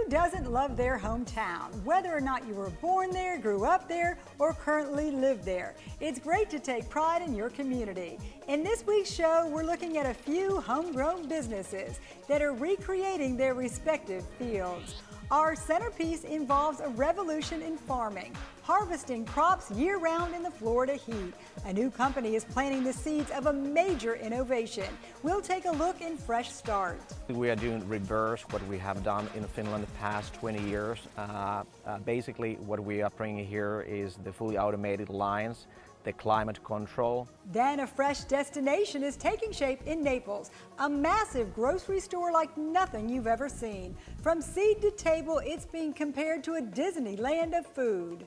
doesn't love their hometown? Whether or not you were born there, grew up there, or currently live there, it's great to take pride in your community. In this week's show, we're looking at a few homegrown businesses that are recreating their respective fields. Our centerpiece involves a revolution in farming, harvesting crops year-round in the Florida heat. A new company is planting the seeds of a major innovation. We'll take a look in Fresh Start. We are doing reverse what we have done in Finland the past 20 years. Basically, what we are bringing here is the fully automated lines, the climate control. Then a fresh destination is taking shape in Naples, a massive grocery store like nothing you've ever seen. From seed to table, it's being compared to a Disneyland of food.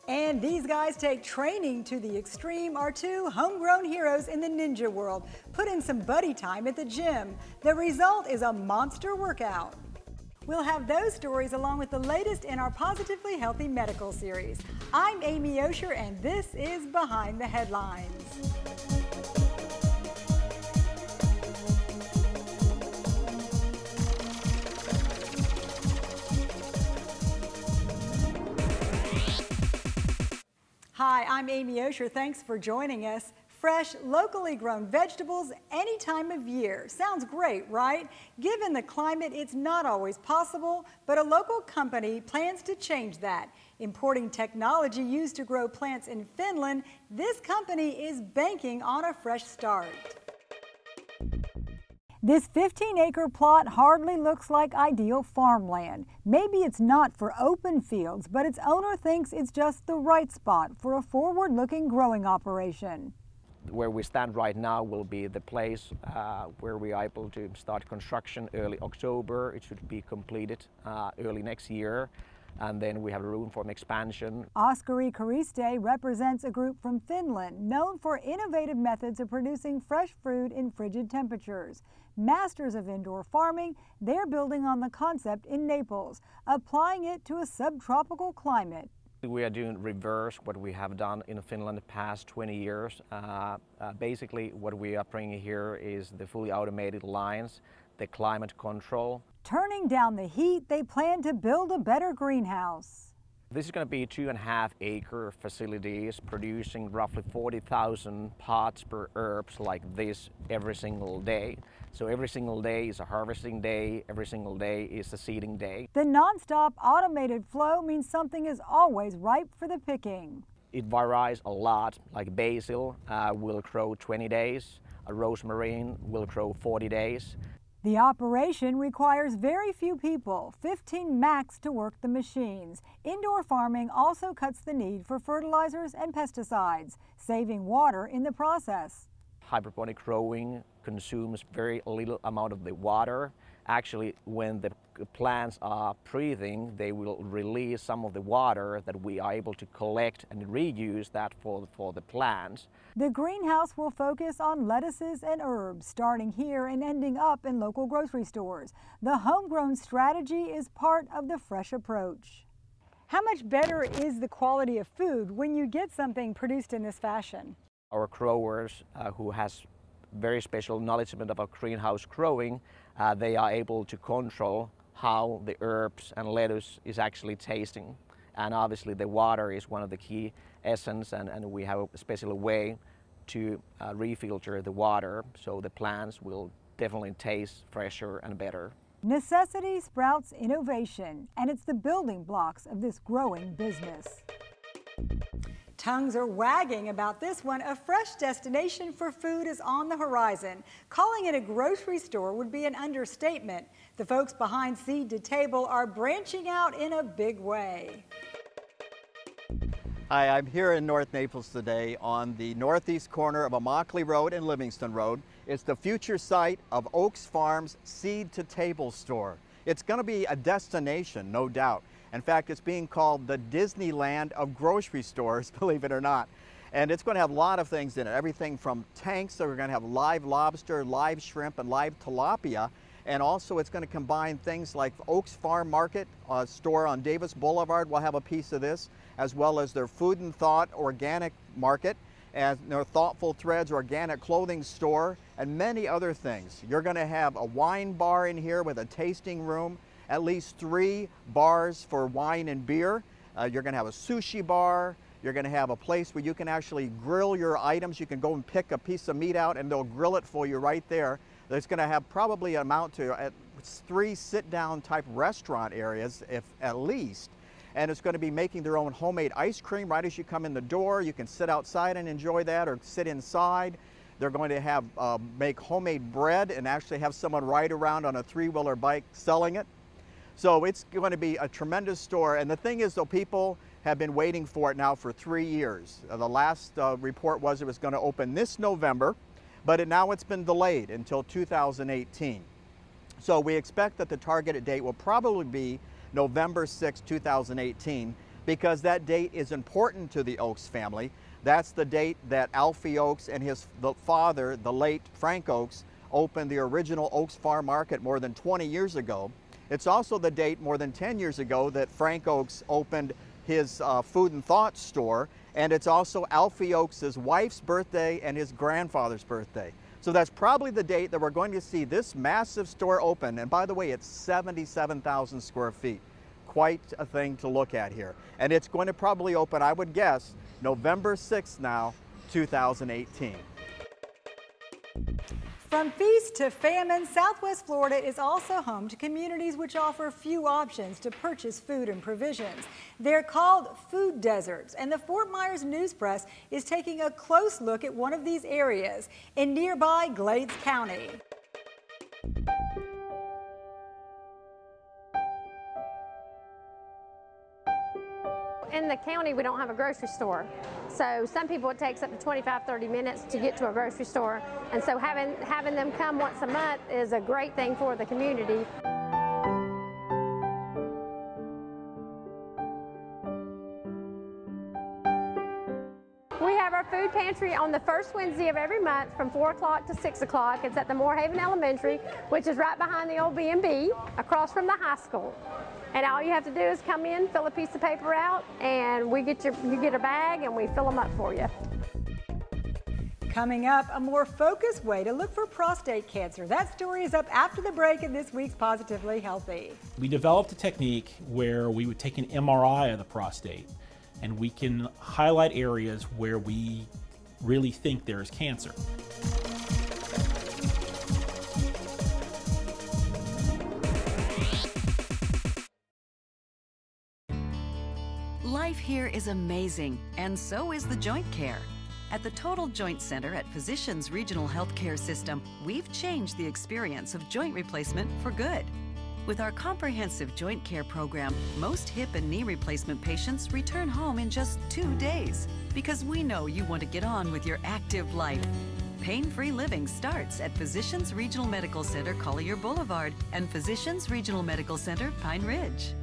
And these guys take training to the extreme. Our two homegrown heroes in the ninja world put in some buddy time at the gym. The result is a monster workout. We'll have those stories along with the latest in our Positively Healthy Medical series. I'm Amy Osher, and this is Behind the Headlines. Hi, I'm Amy Osher. Thanks for joining us. Fresh, locally grown vegetables any time of year. Sounds great, right? Given the climate, it's not always possible, but a local company plans to change that. Importing technology used to grow plants in Finland, this company is banking on a fresh start. This 15-acre plot hardly looks like ideal farmland. Maybe it's not for open fields, but its owner thinks it's just the right spot for a forward-looking growing operation. Where we stand right now will be the place where we are able to start construction early October. It should be completed early next year. And then we have room for expansion. Oskari Kariste represents a group from Finland known for innovative methods of producing fresh fruit in frigid temperatures. Masters of indoor farming, they're building on the concept in Naples, applying it to a subtropical climate. We are doing reverse what we have done in Finland the past 20 years. Basically, what we are bringing here is the fully automated lines, the climate control. Turning down the heat, they plan to build a better greenhouse. This is going to be 2.5-acre facilities producing roughly 40,000 pots per herbs like this every single day. So every single day is a harvesting day, every single day is a seeding day. The non-stop automated flow means something is always ripe for the picking. It varies a lot, like basil will grow 20 days, a rosemary will grow 40 days. The operation requires very few people, 15 max to work the machines. Indoor farming also cuts the need for fertilizers and pesticides, saving water in the process. Hydroponic growing consumes very little amount of the water. Actually, when the plants are breathing, they will release some of the water that we are able to collect and reuse that for the plants. The greenhouse will focus on lettuces and herbs, starting here and ending up in local grocery stores. The homegrown strategy is part of the fresh approach. How much better is the quality of food when you get something produced in this fashion? Our growers who has very special knowledge about greenhouse growing, they are able to control how the herbs and lettuce is actually tasting. And obviously the water is one of the key essence, and we have a special way to refilter the water so the plants will definitely taste fresher and better. Necessity sprouts innovation, and it's the building blocks of this growing business. Tongues are wagging about this one. A fresh destination for food is on the horizon. Calling it a grocery store would be an understatement. The folks behind Seed to Table are branching out in a big way. Hi, I'm here in North Naples today on the northeast corner of Immokalee Road and Livingston Road. It's the future site of Oaks Farm's Seed to Table store. It's going to be a destination, no doubt. In fact, it's being called the Disneyland of grocery stores, believe it or not. And it's going to have a lot of things in it, everything from tanks, so we're going to have live lobster, live shrimp, and live tilapia. And also it's going to combine things like Oaks Farm Market store on Davis Boulevard will have a piece of this, as well as their Food and Thought organic market, and their Thoughtful Threads organic clothing store, and many other things. You're going to have a wine bar in here with a tasting room, at least 3 bars for wine and beer. You're going to have a sushi bar. You're going to have a place where you can actually grill your items. You can go and pick a piece of meat out and they'll grill it for you right there. There's going to have probably amount to 3 sit-down type restaurant areas, if at least. And it's going to be making their own homemade ice cream right as you come in the door. You can sit outside and enjoy that or sit inside. They're going to have make homemade bread and actually have someone ride around on a 3-wheeler bike selling it. So it's going to be a tremendous store. And the thing is, though, people have been waiting for it now for 3 years. The last report was it was going to open this November, but now it's been delayed until 2018. So we expect that the targeted date will probably be November 6, 2018, because that date is important to the Oaks family. That's the date that Alfie Oaks and his father, the late Frank Oaks, opened the original Oaks Farm Market more than 20 years ago. It's also the date more than 10 years ago that Frank Oaks opened his Food and Thought store, and it's also Alfie Oaks' wife's birthday and his grandfather's birthday. So that's probably the date that we're going to see this massive store open. And by the way, it's 77,000 square feet. Quite a thing to look at here. And it's going to probably open, I would guess, November 6th now, 2018. From feast to famine, Southwest Florida is also home to communities which offer few options to purchase food and provisions. They're called food deserts, and the Fort Myers News Press is taking a close look at one of these areas in nearby Glades County. In the county, we don't have a grocery store. So some people, it takes up to 25, 30 minutes to get to a grocery store. And so having them come once a month is a great thing for the community. We have our food pantry on the first Wednesday of every month from 4 o'clock to 6 o'clock. It's at the Moorhaven Elementary, which is right behind the old B&B, across from the high school. And all you have to do is come in, fill a piece of paper out, and you get a bag and we fill them up for you. Coming up, a more focused way to look for prostate cancer. That story is up after the break in this week's Positively Healthy. We developed a technique where we would take an MRI of the prostate and we can highlight areas where we really think there is cancer. Life here is amazing, and so is the joint care. At the Total Joint Center at Physicians Regional Healthcare System, we've changed the experience of joint replacement for good. With our comprehensive joint care program, most hip and knee replacement patients return home in just 2 days, because we know you want to get on with your active life. Pain-free living starts at Physicians Regional Medical Center, Collier Boulevard, and Physicians Regional Medical Center, Pine Ridge.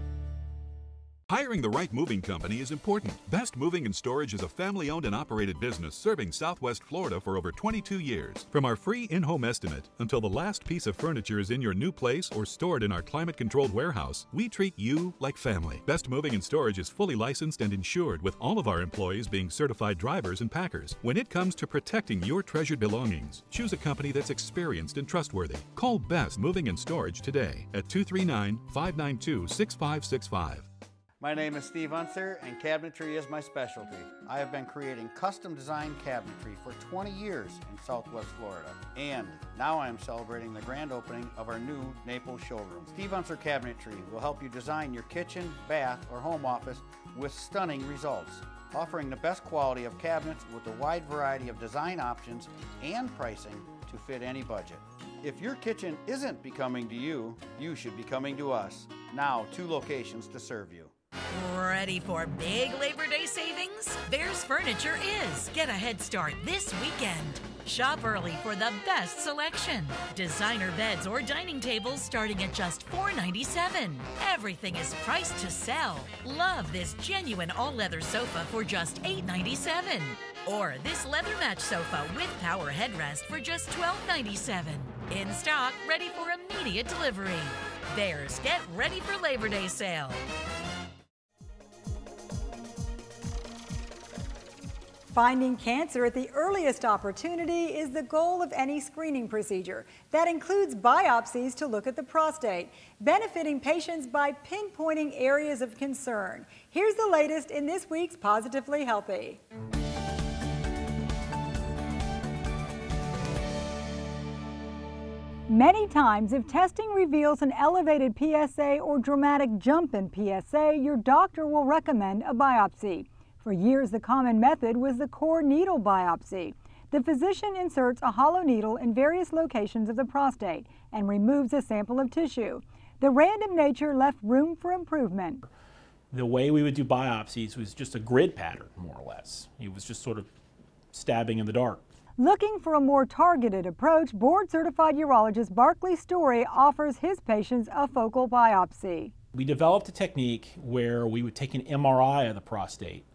Hiring the right moving company is important. Best Moving and Storage is a family-owned and operated business serving Southwest Florida for over 22 years. From our free in-home estimate until the last piece of furniture is in your new place or stored in our climate-controlled warehouse, we treat you like family. Best Moving and Storage is fully licensed and insured, with all of our employees being certified drivers and packers. When it comes to protecting your treasured belongings, choose a company that's experienced and trustworthy. Call Best Moving and Storage today at 239-592-6565. My name is Steve Unser, and cabinetry is my specialty. I have been creating custom designed cabinetry for 20 years in Southwest Florida, and now I am celebrating the grand opening of our new Naples showroom. Steve Unser Cabinetry will help you design your kitchen, bath, or home office with stunning results, offering the best quality of cabinets with a wide variety of design options and pricing to fit any budget. If your kitchen isn't becoming to you, you should be coming to us. Now, 2 locations to serve you. Ready for big Labor Day savings? Bears Furniture is. Get a head start this weekend. Shop early for the best selection. Designer beds or dining tables starting at just $4.97. Everything is priced to sell. Love this genuine all-leather sofa for just $8.97. Or this leather match sofa with power headrest for just $12.97. In stock, ready for immediate delivery. Bears, get ready for Labor Day sale. Finding cancer at the earliest opportunity is the goal of any screening procedure. That includes biopsies to look at the prostate, benefiting patients by pinpointing areas of concern. Here's the latest in this week's Positively Healthy. Many times, if testing reveals an elevated PSA or dramatic jump in PSA, your doctor will recommend a biopsy. For years, the common method was the core needle biopsy. The physician inserts a hollow needle in various locations of the prostate and removes a sample of tissue. The random nature left room for improvement. The way we would do biopsies was just a grid pattern, more or less. It was just sort of stabbing in the dark. Looking for a more targeted approach, board-certified urologist Barclay Story offers his patients a focal biopsy. We developed a technique where we would take an MRI of the prostate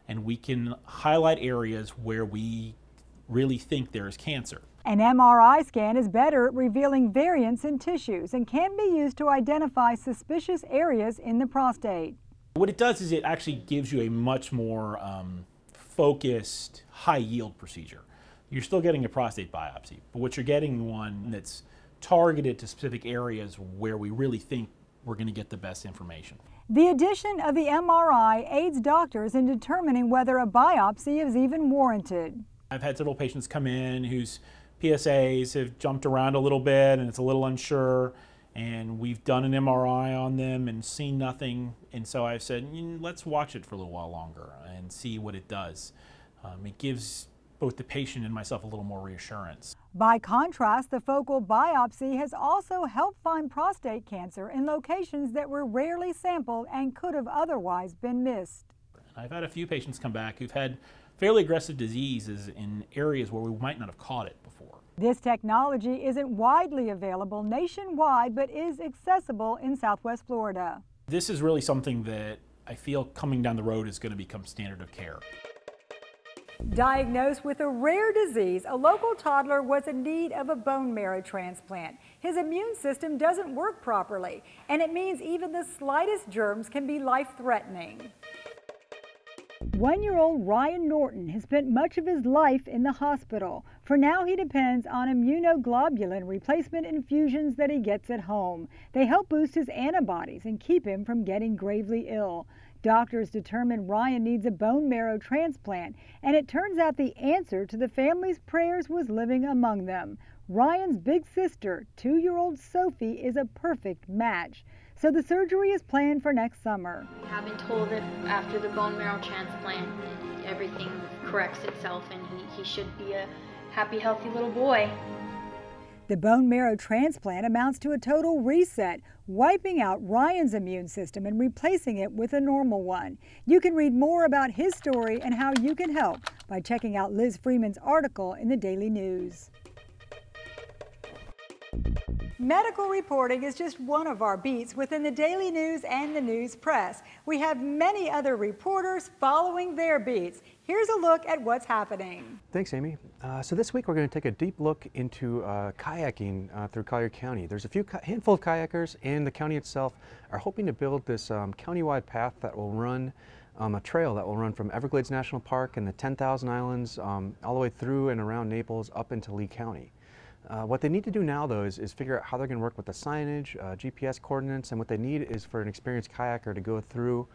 and we can highlight areas where we really think there is cancer. An MRI scan is better at revealing variants in tissues and can be used to identify suspicious areas in the prostate. What it does is it actually gives you a much more focused, high-yield procedure. You're still getting a prostate biopsy, but what you're getting one that's targeted to specific areas where we really think we're going to get the best information. The addition of the MRI aids doctors in determining whether a biopsy is even warranted. I've had several patients come in whose PSAs have jumped around a little bit and it's a little unsure, and we've done an MRI on them and seen nothing, and so I've said, let's watch it for a little while longer and see what it does. It gives both the patient and myself a little more reassurance. By contrast, the focal biopsy has also helped find prostate cancer in locations that were rarely sampled and could have otherwise been missed. I've had a few patients come back who've had fairly aggressive diseases in areas where we might not have caught it before. This technology isn't widely available nationwide, but is accessible in Southwest Florida. This is really something that I feel coming down the road is going to become standard of care. Diagnosed with a rare disease, a local toddler was in need of a bone marrow transplant. His immune system doesn't work properly, and it means even the slightest germs can be life-threatening. 1-year-old Ryan Norton has spent much of his life in the hospital. For now, he depends on immunoglobulin replacement infusions that he gets at home. They help boost his antibodies and keep him from getting gravely ill. Doctors determined Ryan needs a bone marrow transplant, and it turns out the answer to the family's prayers was living among them. Ryan's big sister, 2-year-old Sophie, is a perfect match. So the surgery is planned for next summer. We have been told that after the bone marrow transplant, everything corrects itself and he should be a happy, healthy little boy. The bone marrow transplant amounts to a total reset, wiping out Ryan's immune system and replacing it with a normal one. You can read more about his story and how you can help by checking out Liz Freeman's article in the Daily News. Medical reporting is just one of our beats within the Daily News and the news press. We have many other reporters following their beats. Here's a look at what's happening. Thanks, Amy. So this week we're going to take a deep look into kayaking through Collier County. There's a handful of kayakers, and the county itself are hoping to build this county-wide path that will run a trail that will run from Everglades National Park and the 10,000 Islands all the way through and around Naples up into Lee County. What they need to do now, though, is figure out how they're going to work with the signage, GPS coordinates, and what they need is for an experienced kayaker to go through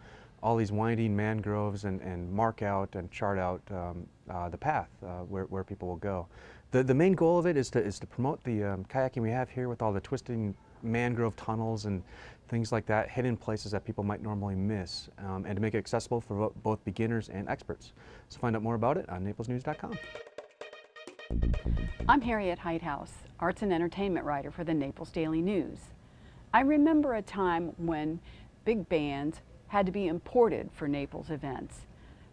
all these winding mangroves and mark out and chart out the path where people will go. The main goal of it is to promote the kayaking we have here with all the twisting mangrove tunnels and things like that, hidden places that people might normally miss, and to make it accessible for both beginners and experts. So find out more about it on naplesnews.com. I'm Harriet Heighthouse, arts and entertainment writer for the Naples Daily News. I remember a time when big bands had to be imported for Naples events.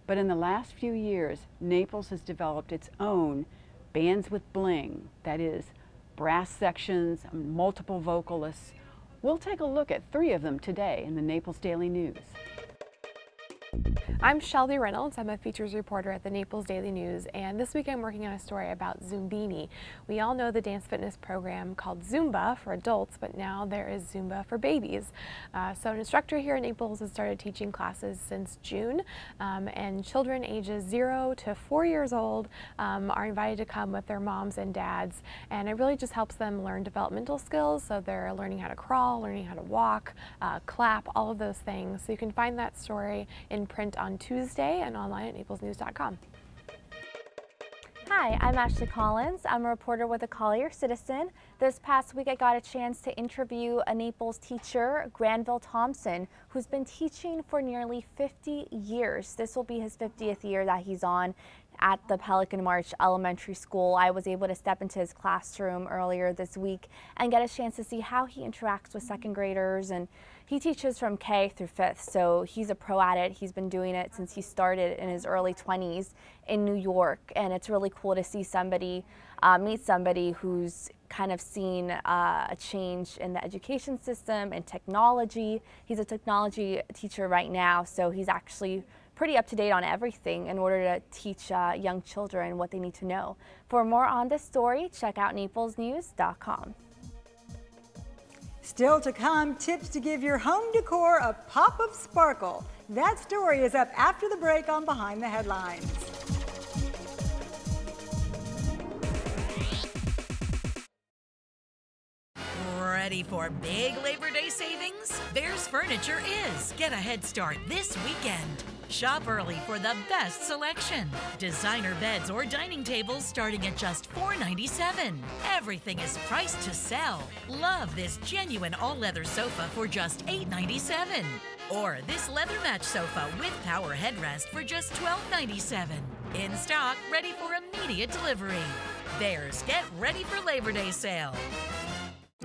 But in the last few years, Naples has developed its own bands with bling, that is, brass sections, multiple vocalists. We'll take a look at 3 of them today in the Naples Daily News. I'm Shelby Reynolds. I'm a features reporter at the Naples Daily News, and this week I'm working on a story about Zumbini. We all know the dance fitness program called Zumba for adults, but now there is Zumba for babies. So an instructor here in Naples has started teaching classes since June, and children ages 0 to 4 years old are invited to come with their moms and dads, and it really just helps them learn developmental skills. So they're learning how to crawl, learning how to walk, clap, all of those things. So you can find that story in print on Tuesday and online at naplesnews.com. Hi, I'm Ashley Collins. I'm a reporter with the Collier Citizen. This past week I got a chance to interview a Naples teacher, Granville Thompson, who's been teaching for nearly 50 years. This will be his 50th year that he's on at the Pelican March Elementary School. I was able to step into his classroom earlier this week and get a chance to see how he interacts with second graders, and he teaches from K through 5th, so he's a pro at it. He's been doing it since he started in his early 20s in New York, and it's really cool to see somebody, meet somebody who's kind of seen a change in the education system and technology. He's a technology teacher right now, so he's actually pretty up to date on everything in order to teach young children what they need to know. For more on this story, check out naplesnews.com. Still to come, tips to give your home decor a pop of sparkle. That story is up after the break on Behind the Headlines. Ready for big Labor Day savings? Bears Furniture is. Get a head start this weekend. Shop early for the best selection. Designer beds or dining tables starting at just $4.97. Everything is priced to sell. Love this genuine all-leather sofa for just $8.97. Or this leather match sofa with power headrest for just $12.97. In stock, ready for immediate delivery. Bears, get ready for Labor Day sale.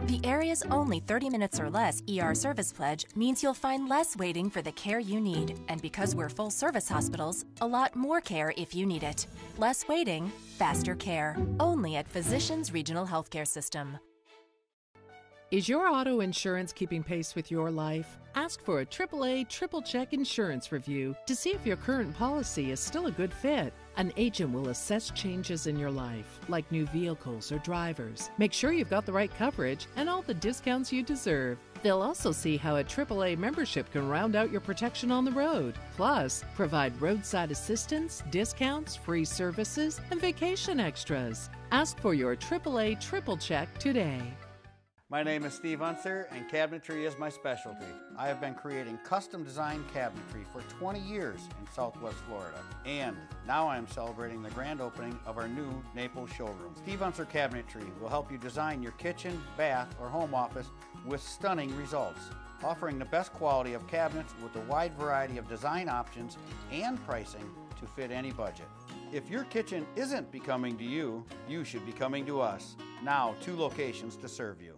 The area's only 30 minutes or less ER service pledge means you'll find less waiting for the care you need. And because we're full service hospitals, a lot more care if you need it. Less waiting, faster care. Only at Physicians Regional Healthcare System. Is your auto insurance keeping pace with your life? Ask for a AAA triple check insurance review to see if your current policy is still a good fit. An agent will assess changes in your life, like new vehicles or drivers. Make sure you've got the right coverage and all the discounts you deserve. They'll also see how a AAA membership can round out your protection on the road. Plus, provide roadside assistance, discounts, free services, and vacation extras. Ask for your AAA triple check today. My name is Steve Unser, and cabinetry is my specialty. I have been creating custom designed cabinetry for 20 years in Southwest Florida, and now I am celebrating the grand opening of our new Naples showroom. Steve Unser Cabinetry will help you design your kitchen, bath, or home office with stunning results, offering the best quality of cabinets with a wide variety of design options and pricing to fit any budget. If your kitchen isn't becoming to you, you should be coming to us. Now, 2 locations to serve you.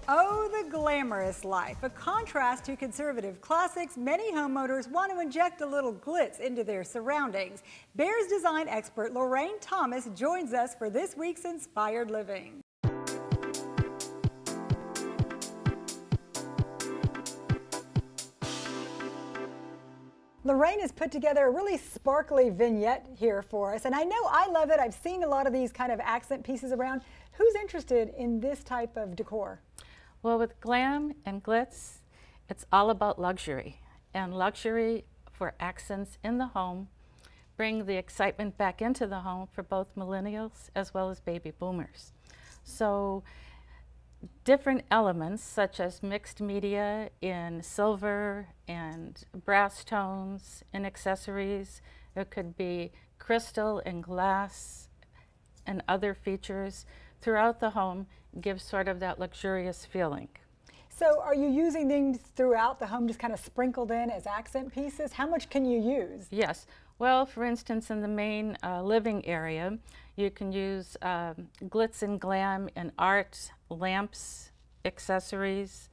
Oh, the glamorous life. A contrast to conservative classics, many homeowners want to inject a little glitz into their surroundings. Bears design expert Lorraine Thomas joins us for this week's Inspired Living. Lorraine has put together a really sparkly vignette here for us, and I know I love it. I've seen a lot of these kind of accent pieces around. Who's interested in this type of decor? Well, with glam and glitz, it's all about luxury. And luxury for accents in the home bring the excitement back into the home for both millennials as well as baby boomers. So different elements such as mixed media in silver and brass tones and accessories. It could be crystal and glass and other features throughout the home gives sort of that luxurious feeling. So are you using things throughout the home just kind of sprinkled in as accent pieces? How much can you use? Yes. Well, for instance, in the main living area, you can use glitz and glam in art, lamps, accessories,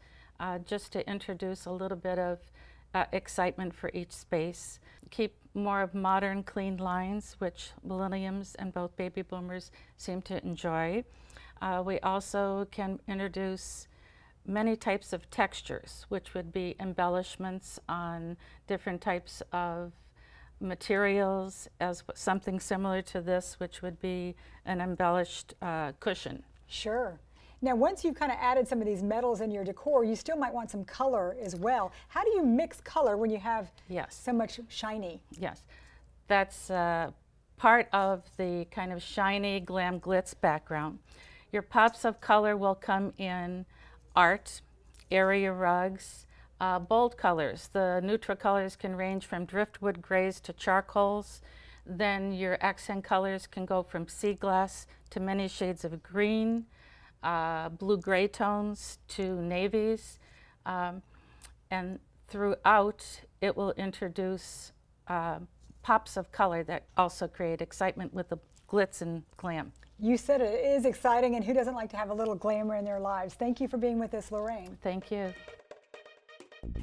just to introduce a little bit of excitement for each space. Keep more of modern, clean lines, which millennials and both baby boomers seem to enjoy. We also can introduce many types of textures, which would be embellishments on different types of materials, as something similar to this, which would be an embellished cushion. Sure. Now, once you've kind of added some of these metals in your decor, you still might want some color as well. How do you mix color when you have so much shiny? Yes, that's part of the kind of shiny glam glitz background. Your pops of color will come in art, area rugs, bold colors. The neutral colors can range from driftwood grays to charcoals. Then your accent colors can go from sea glass to many shades of green, blue-gray tones to navies. And throughout, it will introduce pops of color that also create excitement with the glitz and glam. You said it is exciting, and who doesn't like to have a little glamour in their lives? Thank you for being with us, Lorraine. Thank you.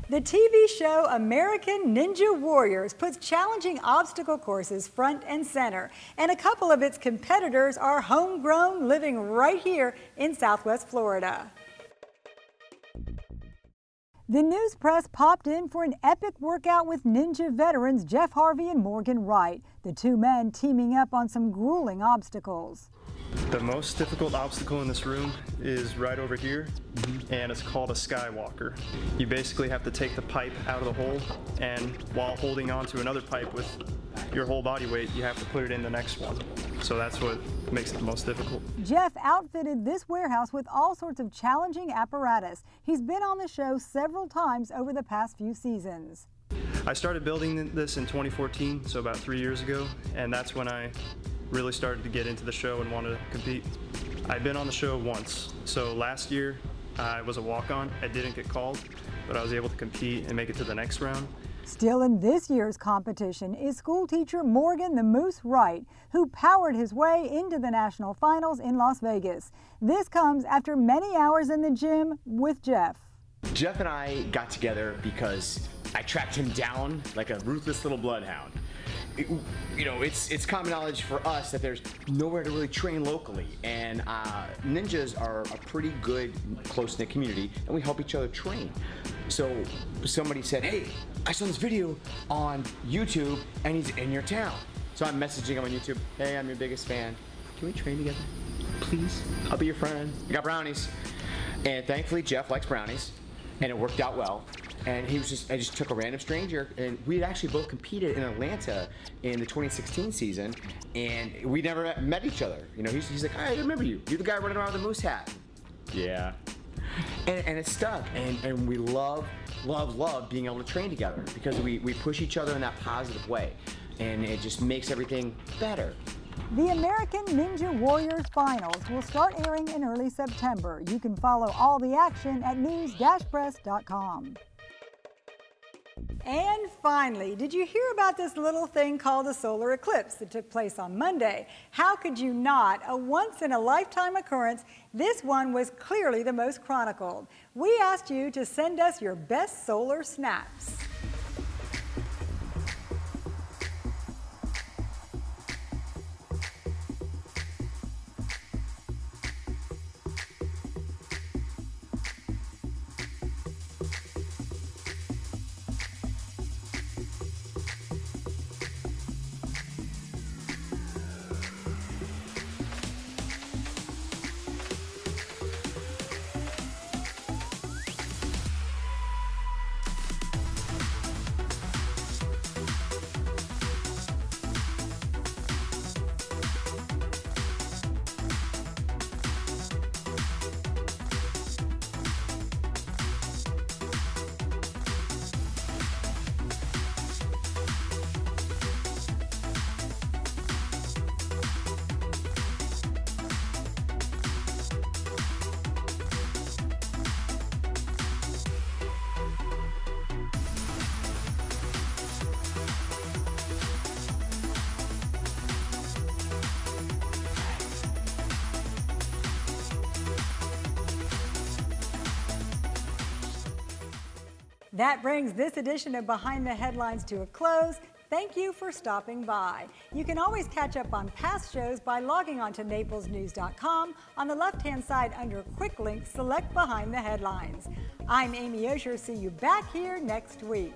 The TV show American Ninja Warriors puts challenging obstacle courses front and center, and a couple of its competitors are homegrown, living right here in Southwest Florida. The news press popped in for an epic workout with ninja veterans Jeff Harvey and Morgan Wright, the two men teaming up on some grueling obstacles. The most difficult obstacle in this room is right over here, and it's called a skywalker. You basically have to take the pipe out of the hole, and while holding on to another pipe with your whole body weight, you have to put it in the next one. So that's what makes it the most difficult. Jeff outfitted this warehouse with all sorts of challenging apparatus. He's been on the show several times over the past few seasons. I started building this in 2014, so about 3 years ago, and that's when I really started to get into the show and wanted to compete. I've been on the show once, so last year I was a walk-on. I didn't get called, but I was able to compete and make it to the next round. Still in this year's competition is school teacher Morgan the Moose Wright, who powered his way into the national finals in Las Vegas. This comes after many hours in the gym with Jeff. Jeff and I got together because I tracked him down like a ruthless little bloodhound. You know, it's common knowledge for us that there's nowhere to really train locally, and ninjas are a pretty good, close-knit community, and we help each other train. So somebody said, hey, I saw this video on YouTube, and he's in your town. So I'm messaging him on YouTube, hey, I'm your biggest fan. Can we train together? Please, I'll be your friend. I got brownies. And thankfully, Jeff likes brownies, and it worked out well. And I just took a random stranger, and we had actually both competed in Atlanta in the 2016 season, and we never met each other. You know, he's like, I remember you. You're the guy running around with the moose hat. Yeah. And it stuck, and we love being able to train together because we push each other in that positive way, and it just makes everything better. The American Ninja Warriors Finals will start airing in early September. You can follow all the action at news-press.com. And finally, did you hear about this little thing called a solar eclipse that took place on Monday? How could you not? A once-in-a-lifetime occurrence. This one was clearly the most chronicled. We asked you to send us your best solar snaps. That brings this edition of Behind the Headlines to a close. Thank you for stopping by. You can always catch up on past shows by logging on to naplesnews.com. On the left-hand side under Quick Links, select Behind the Headlines. I'm Amy Osher. See you back here next week.